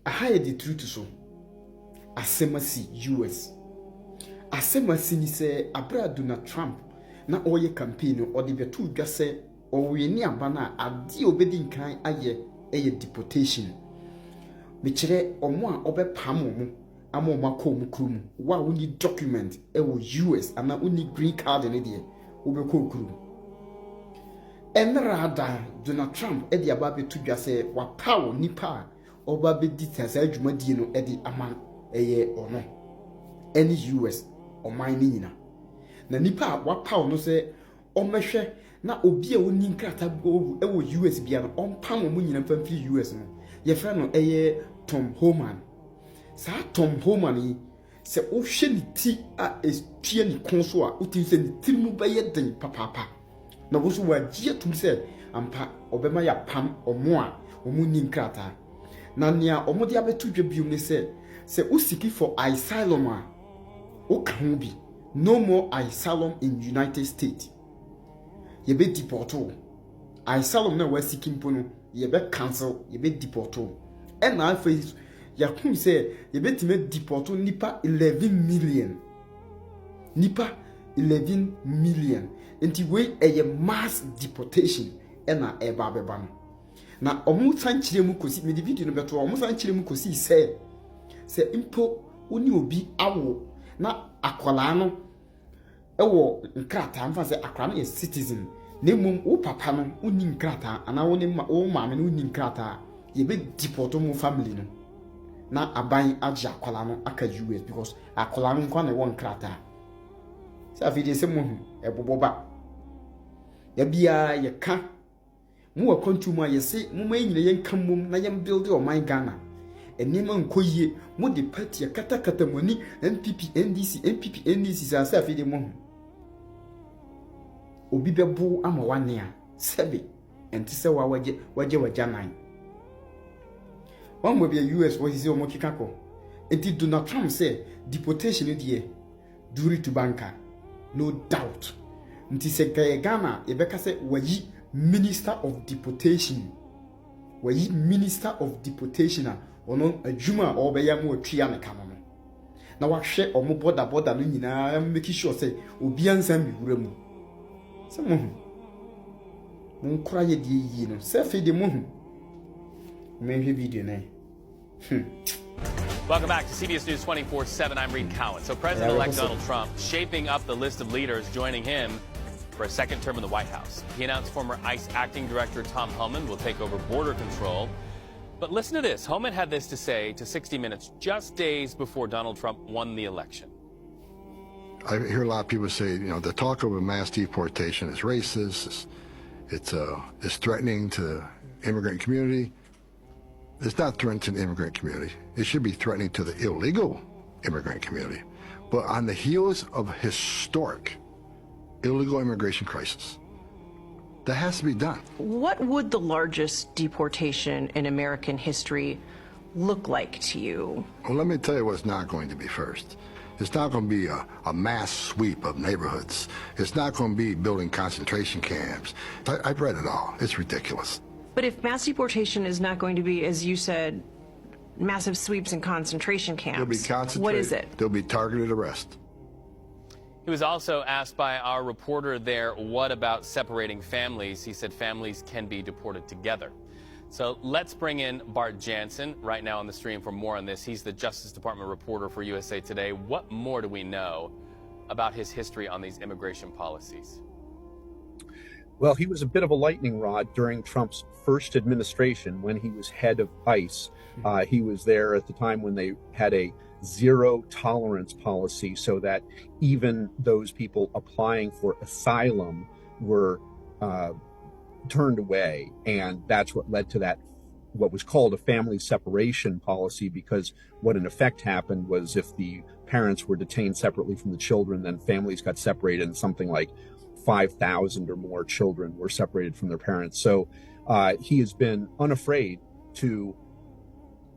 aha yɛ the truth so asemasi US asemasi ni sɛ abra Donald Trump na ɔyɛ campaign no ɔde beto dwa sɛ ɔwɔ ni aba na ade obedi nkan ayɛ ɛyɛ deportation mekyerɛ ɔmo a ɔbɛpam ɔmo ama ɔmo akɔ ɔmo kurom wa woni document ɛwɔ US ana woni green card ne deɛ wobɛkɔ kurom ɛnrada Donald Trump ɛde aba beto dwa sɛ wapaw nipa a ɔba bedi tasa adwumadie no ɛde ama ɛyɛ ɔno ɛne US ɔman ne nyina na nipa a wapaw no sɛ ɔmɛhwɛ na obi a woni nkrata ɛwɔ US bia no ɔmpam ɔmo nyina pamfi US no yɛfrɛ no ɛyɛ Tom Homan saa Tom Homan yi sɛ wohwɛ ne ti a estua ne kon so a wotim sɛ ne ti mu bɛyɛ den papapa na wo so wagye tum sɛ ampa ɔbɛma ya pam ɔmo a ɔmo ni nkrata na nea ɔmo de abeto dwa biom ne sɛ usiki for asylum a woka ho bi no more asylum in United States yɛbɛ deporto asylum na wasiki mpo no yɛbɛ cancel yɛbɛ deporto ɛna afei yakun sɛ yɛbɛtime deporto nipa 11 million nti we ɛyɛ mass deportation ɛna ɛba bɛba no na ɔmo san kyerɛ mu kosi me video no bɛto ɔmo san kyerɛ mu kosi sɛ impo oni obi awo na akwala no ɛwɔ nkrata mfa sɛ akwala no yɛ citizen na mmom wo papa no oni nkrata ana wo ne wo maame no oni nkrata yɛbɛ deporto mu family no na aban agye akwala no aka US because akwala no nkwa na wɔ nkrata sɛ afidie sɛ mo hu ɛbobɔba ya bia yɛka mu wɔ kwantu mu a yɛse mo ma nyina yɛnka mom na yɛm build ɔman Ghana enema nkoyie mo de party kata moni NPP NDC sa afidie mo hu obi bɛbo ama wane a sɛbe enti sɛ wagye nan one mo be US was say omo kikako enti Donald Trump say deportation die duri to banka no doubt nti sɛ Ghana e bɛka sɛ wayi minister of deportation a ono adwuma a ɔbɛya mo atwia ne kama no na wahwɛ omo border no nyinaa make sure sɛ obi ansa miwura mu sɛ mo hu mo nkora ye die yi no sɛ fe de mo hu menhwe video na Welcome back to CBS News 24/7. I'm Reed Cowan. So President-elect Donald Trump shaping up the list of leaders joining him for a second term in the White House. He announced former ICE acting director Tom Homan will take over border control. But listen to this. Homan had this to say to 60 Minutes just days before Donald Trump won the election. I hear a lot of people say, the talk of a mass deportation is racist. It's threatening to the immigrant community. It's not threatening to the immigrant community. It should be threatening to the illegal immigrant community. But on the heels of a historic illegal immigration crisis, that has to be done. What would the largest deportation in American history look like to you? Well, let me tell you what's not going to be first. It's not going to be a mass sweep of neighborhoods. It's not going to be building concentration camps. I've read it all. It's ridiculous. But if mass deportation is not going to be, as you said, massive sweeps and concentration camps, there'll be concentrated, what is it? There'll be targeted arrest. He was also asked by our reporter there, what about separating families? He said families can be deported together. So let's bring in Bart Jansen right now on the stream for more on this. He's the Justice Department reporter for USA Today. What more do we know about his history on these immigration policies? Well, he was a bit of a lightning rod during Trump's first administration when he was head of ICE. He was there at the time when they had a zero tolerance policy so that even those people applying for asylum were turned away. And that's what led to that, what was called a family separation policy, because what in effect happened was if the parents were detained separately from the children, then families got separated and something like 5,000 or more children were separated from their parents. So he has been unafraid to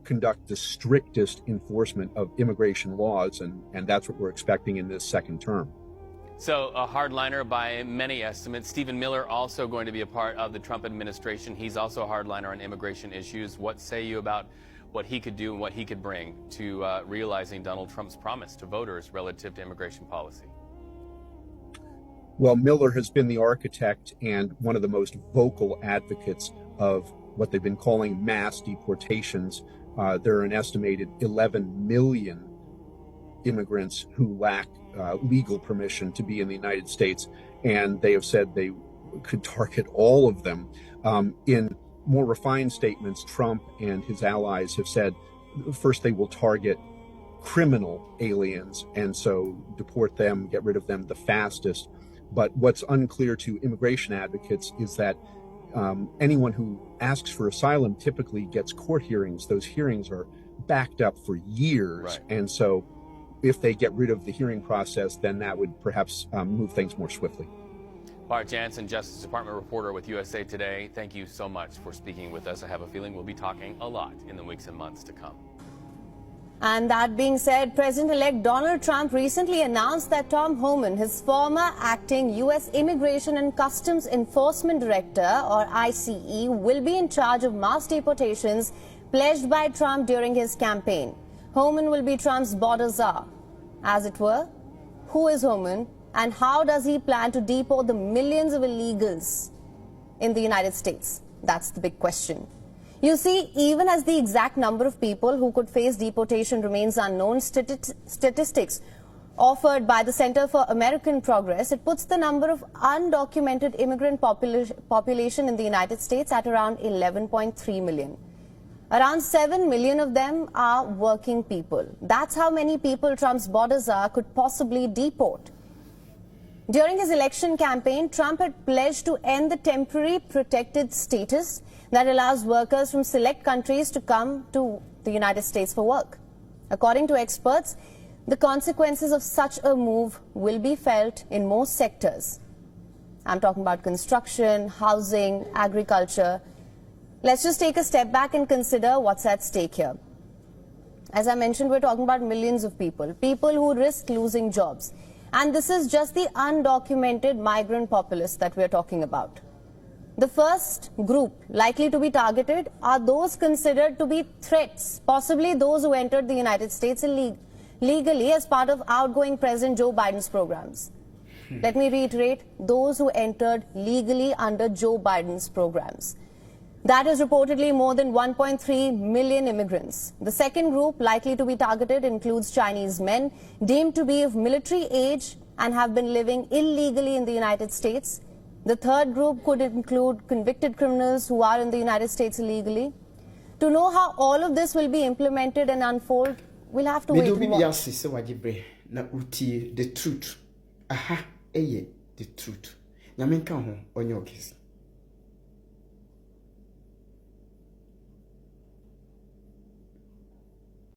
conduct the strictest enforcement of immigration laws, and that's what we're expecting in this second term. So a hardliner by many estimates. Stephen Miller also going to be a part of the Trump administration. He's also a hardliner on immigration issues. What say you about what he could do and what he could bring to realizing Donald Trump's promise to voters relative to immigration policy. Well, Miller has been the architect and one of the most vocal advocates of what they've been calling mass deportations. There are an estimated 11 million immigrants who lack legal permission to be in the United States, and they have said they could target all of them. In more refined statements, Trump and his allies have said first they will target criminal aliens and so deport them, get rid of them the fastest. But what's unclear to immigration advocates is that anyone who asks for asylum typically gets court hearings. Those hearings are backed up for years. Right. And so if they get rid of the hearing process, then that would perhaps move things more swiftly. Bart Jansen, Justice Department reporter with USA Today, thank you so much for speaking with us. I have a feeling we'll be talking a lot in the weeks and months to come. And that being said, President-elect Donald Trump recently announced that Tom Homan, his former acting U.S. Immigration and Customs Enforcement Director, or ICE, will be in charge of mass deportations pledged by Trump during his campaign. Homan will be Trump's border czar, as it were. Who is Homan, and how does he plan to deport the millions of illegals in the United States? That's the big question. You see, even as the exact number of people who could face deportation remains unknown, statistics offered by the Center for American Progress, it puts the number of undocumented immigrant population in the United States at around 11.3 million. Around 7 million of them are working people. That's how many people Trump's border czar could possibly deport. During his election campaign, Trump had pledged to end the temporary protected status that allows workers from select countries to come to the United States for work. According to experts, the consequences of such a move will be felt in most sectors. I'm talking about construction, housing, agriculture. Let's just take a step back and consider what's at stake here. As I mentioned, we're talking about millions of people who risk losing jobs. And this is just the undocumented migrant populace that we're talking about. The first group likely to be targeted are those considered to be threats, possibly those who entered the United States legally as part of outgoing President Joe Biden's programs. Let me reiterate, those who entered legally under Joe Biden's programs. That is reportedly more than 1.3 million immigrants. The second group likely to be targeted includes Chinese men deemed to be of military age and have been living illegally in the United States. The third group could include convicted criminals who are in the United States illegally. To know how all of this will be implemented and unfold, we'll have to wait and watch. The truth. Aha, the truth. Nyamenka ho onye okesi.